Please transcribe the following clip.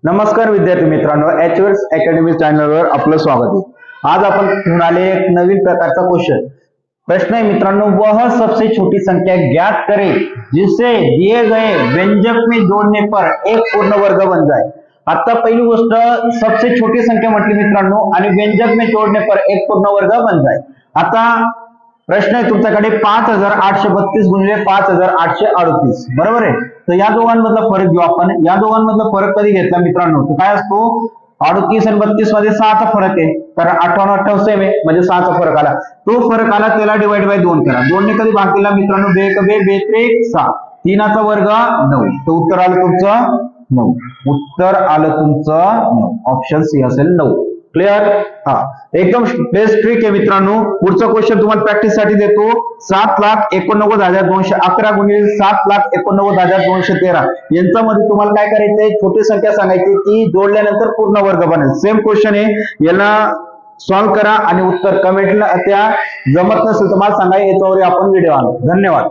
नमस्कार विद्यार्थी मित्रांनो, एचवर्स अकॅडमी चॅनलवर आपलं स्वागत आहे। आज आपण घेऊन आले एक नवीन प्रकारचा क्वेश्चन। प्रश्न है मित्रांनो, वह सबसे छोटी संख्या ज्ञात करें जिसे दिए गए व्यंजक में जोड़ने पर एक पूर्ण वर्ग बन जाए। आता पहिली गोष्ट, सबसे छोटी संख्या म्हटली मित्रांनो आणि व्यंजक में जोड़ने पर एक पूर्ण वर्ग बन जाए। आता प्रश्न आहे तुमच्याकडे 5832 गुणिले 5838, बरोबर आहे। तर या दोघांमधला फरक घेऊ आपण। या दोघांमधला फरक कधी घेतला मित्रांनो, तो काय असतो, 38 आणि 32 मध्ये 6चा फरक आहे, कारण 58 58 सेम आहे म्हणजे 6चा फरक आला। तो फरक आला त्याला डिवाइड बाय 2 करा। 2 ने कधी भाग केला मित्रांनो, 2 1 2 3 6, 3चा वर्ग 9, तर उत्तर आलं तुमचं 9। उत्तर आलं तुमचं 9, ऑप्शन सी असेल 9। क्लिअर? हा, एकदम बेस्ट ट्रिक आहे मित्रांनो। पुढचा क्वेश्चन तुम्हाला प्रॅक्टिस साठी देतो। 7,89,211 गुणिले 7,89,213 यांच्यामध्ये तुम्हाला काय करायचंय, छोटी संख्या सांगायची, ती जोडल्यानंतर पूर्ण वर्ग बनेल। सेम क्वेश्चन आहे, याला सॉल्व्ह करा आणि उत्तर कमेंटला त्या जमत नसेल तर मला सांगा, याच्यावर आपण व्हिडिओ आणू। धन्यवाद।